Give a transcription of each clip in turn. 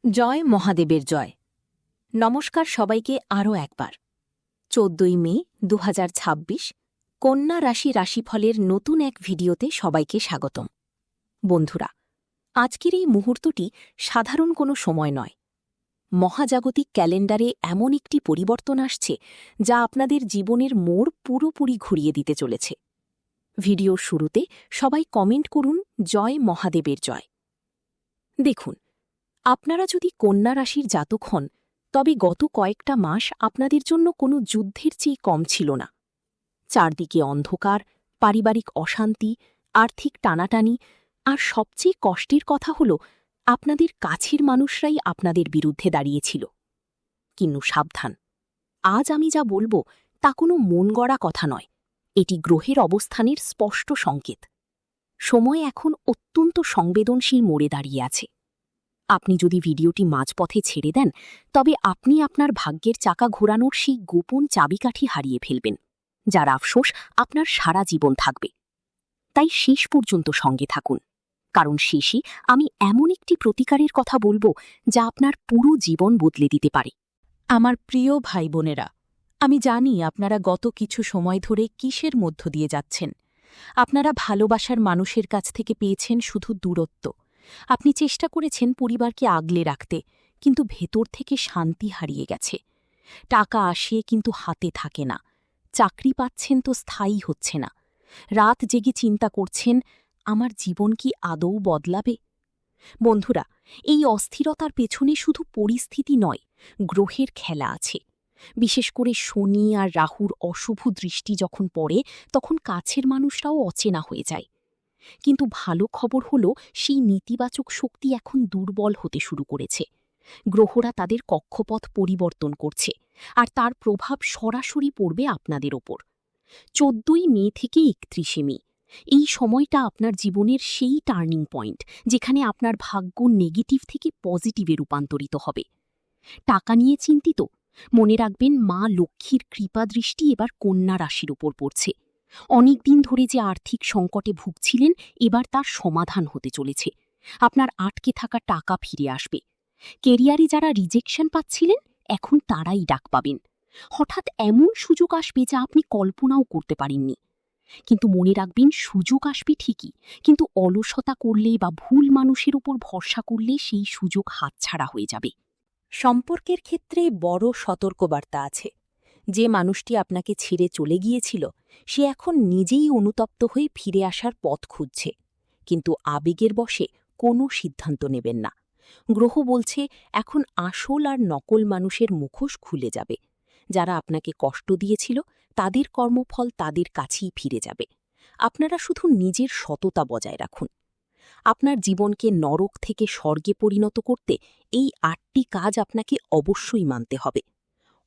জয় মহাদেবের জয়। নমস্কার সবাইকে আরও একবার। ১৪ই মে ২০২৬ কন্যা রাশি রাশিফলের নতুন এক ভিডিওতে সবাইকে স্বাগতম। বন্ধুরা, আজকের এই মুহূর্তটি সাধারণ কোনো সময় নয়। মহাজাগতিক ক্যালেন্ডারে এমন একটি পরিবর্তন আসছে যা আপনাদের জীবনের মোড় পুরোপুরি ঘুরিয়ে দিতে চলেছে। ভিডিওর শুরুতে সবাই কমেন্ট করুন জয় মহাদেবের জয়। দেখুন, আপনারা যদি কন্যা রাশির জাতক হন, তবে গত কয়েকটা মাস আপনাদের জন্য কোনো যুদ্ধের চেয়ে কম ছিল না। চারদিকে অন্ধকার, পারিবারিক অশান্তি, আর্থিক টানাটানি, আর সবচেয়ে কষ্টের কথা হল আপনাদের কাছের মানুষরাই আপনাদের বিরুদ্ধে দাঁড়িয়েছিল। কিন্তু সাবধান, আজ আমি যা বলবো তা কোনো মন গড়া কথা নয়। এটি গ্রহের অবস্থানের স্পষ্ট সংকেত। সময় এখন অত্যন্ত সংবেদনশীল মোড়ে দাঁড়িয়ে আছে। আপনি যদি ভিডিওটি মাঝপথে ছেড়ে দেন, তবে আপনি আপনার ভাগ্যের চাকা ঘোরানোর সেই গোপন চাবিকাঠি হারিয়ে ফেলবেন, যার আফসোস আপনার সারা জীবন থাকবে। তাই শেষ পর্যন্ত সঙ্গে থাকুন, কারণ শেষে আমি এমন একটি প্রতিকারের কথা বলবো যা আপনার পুরো জীবন বদলে দিতে পারে। আমার প্রিয় ভাই বোনেরা, আমি জানি আপনারা গত কিছু সময় ধরে কিসের মধ্য দিয়ে যাচ্ছেন। আপনারা ভালোবাসার মানুষের কাছ থেকে পেয়েছেন শুধু দূরত্ব। আপনি চেষ্টা করেছেন পরিবারকে আগলে রাখতে, কিন্তু ভেতর থেকে শান্তি হারিয়ে গেছে। টাকা আসে কিন্তু হাতে থাকে না। চাকরি পাচ্ছেন তো স্থায়ী হচ্ছে না। রাত জেগে চিন্তা করছেন, আমার জীবন কি আদৌ বদলাবে? বন্ধুরা, এই অস্থিরতার পেছনে শুধু পরিস্থিতি নয়, গ্রহের খেলা আছে। বিশেষ করে শনি আর রাহুর অশুভ দৃষ্টি যখন পড়ে, তখন কাছের মানুষরাও অচেনা হয়ে যায়। কিন্তু ভালো খবর হল, সেই নেতিবাচক শক্তি এখন দুর্বল হতে শুরু করেছে। গ্রহরা তাদের কক্ষপথ পরিবর্তন করছে, আর তার প্রভাব সরাসরি পড়বে আপনাদের ওপর। ১৪ই মে থেকে ৩১শে মে এই সময়টা আপনার জীবনের সেই টার্নিং পয়েন্ট, যেখানে আপনার ভাগ্য নেগেটিভ থেকে পজিটিভে রূপান্তরিত হবে। টাকা নিয়ে চিন্তিত? মনে রাখবেন, মা লক্ষ্মীর কৃপা দৃষ্টি এবার কন্যা রাশির উপর পড়ছে। অনেকদিন ধরে যে আর্থিক সংকটে ভুগছিলেন, এবার তার সমাধান হতে চলেছে। আপনার আটকে থাকা টাকা ফিরে আসবে। কেরিয়ারে যারা রিজেকশন পাচ্ছিলেন, এখন তারাই ডাক পাবেন। হঠাৎ এমন সুযোগ আসবে যা আপনি কল্পনাও করতে পারেননি। কিন্তু মনে রাখবেন, সুযোগ আসবে ঠিকই, কিন্তু অলসতা করলে বা ভুল মানুষের উপর ভরসা করলে সেই সুযোগ হাতছাড়া হয়ে যাবে। সম্পর্কের ক্ষেত্রে বড় সতর্কবার্তা আছে। যে মানুষটি আপনাকে ছেড়ে চলে গিয়েছিল, সে এখন নিজেই অনুতপ্ত হয়ে ফিরে আসার পথ খুঁজছে। কিন্তু আবেগের বশে কোনো সিদ্ধান্ত নেবেন না। গ্রহ বলছে, এখন আসল আর নকল মানুষের মুখোশ খুলে যাবে। যারা আপনাকে কষ্ট দিয়েছিল, তাদের কর্মফল তাদের কাছেই ফিরে যাবে। আপনারা শুধু নিজের সততা বজায় রাখুন। আপনার জীবনকে নরক থেকে স্বর্গে পরিণত করতে এই ৮টি কাজ আপনাকে অবশ্যই মানতে হবে।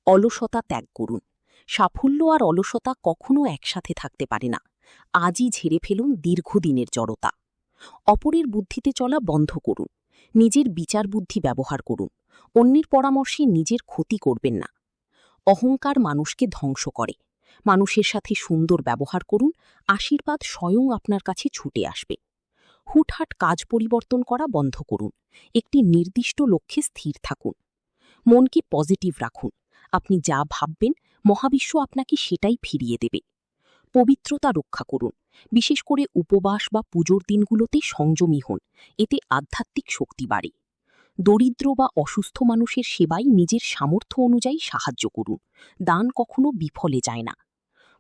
অলসতা ত্যাগ করুন। সাফল্য আর অলসতা কখনো একসাথে থাকতে পারে না। আজই ঝেড়ে ফেলুন দীর্ঘদিনের জড়তা। অপরের বুদ্ধিতে চলা বন্ধ করুন। নিজের বিচার বুদ্ধি ব্যবহার করুন। অন্যের পরামর্শে নিজের ক্ষতি করবেন না। অহংকার মানুষকে ধ্বংস করে। মানুষের সাথে সুন্দর ব্যবহার করুন। আশীর্বাদ স্বয়ং আপনার কাছে ছুটে আসবে। হুটহাট কাজ পরিবর্তন করা বন্ধ করুন। একটি নির্দিষ্ট লক্ষ্যে স্থির থাকুন। মনকে পজিটিভ রাখুন। আপনি যা ভাববেন, মহাবিশ্ব আপনাকে সেটাই ফিরিয়ে দেবে। পবিত্রতা রক্ষা করুন। বিশেষ করে উপবাস বা পুজোর দিনগুলোতে সংযমী হন। এতে আধ্যাত্মিক শক্তি বাড়ে। দরিদ্র বা অসুস্থ মানুষের সেবায় নিজের সামর্থ্য অনুযায়ী সাহায্য করুন। দান কখনো বিফলে যায় না।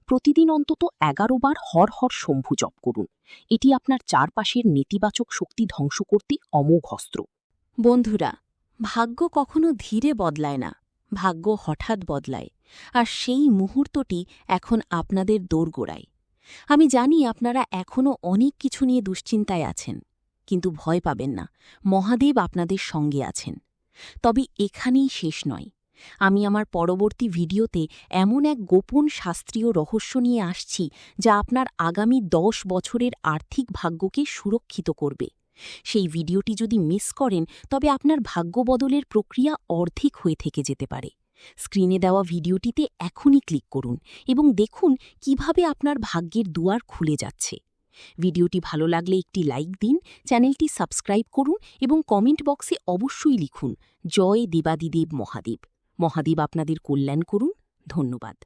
প্রতিদিন অন্তত ১১ বার হর হর শম্ভু জপ করুন। এটি আপনার চারপাশের নেতিবাচক শক্তি ধ্বংস করতে অমোঘ অস্ত্র। বন্ধুরা, ভাগ্য কখনো ধীরে বদলায় না, ভাগ্য হঠাৎ বদলায়, আর সেই মুহূর্তটি এখন আপনাদের দোরগোড়ায়। আমি জানি আপনারা এখনও অনেক কিছু নিয়ে দুশ্চিন্তায় আছেন, কিন্তু ভয় পাবেন না, মহাদেব আপনাদের সঙ্গে আছেন। তবে এখানেই শেষ নয়। আমি আমার পরবর্তী ভিডিওতে এমন এক গোপন শাস্ত্রীয় রহস্য নিয়ে আসছি, যা আপনার আগামী ১০ বছরের আর্থিক ভাগ্যকে সুরক্ষিত করবে। সেই ভিডিওটি যদি মিস করেন, তবে আপনার ভাগ্য বদলের প্রক্রিয়া অর্ধেক হয়ে থেকে যেতে পারে। স্ক্রিনে দেওয়া ভিডিওটিতে এখনই ক্লিক করুন এবং দেখুন কিভাবে আপনার ভাগ্যের দুয়ার খুলে যাচ্ছে। ভিডিওটি ভালো লাগলে একটি লাইক দিন, চ্যানেলটি সাবস্ক্রাইব করুন এবং কমেন্ট বক্সে অবশ্যই লিখুন জয় দেবাদিদেব মহাদেব। মহাদেব আপনাদের কল্যাণ করুন। ধন্যবাদ।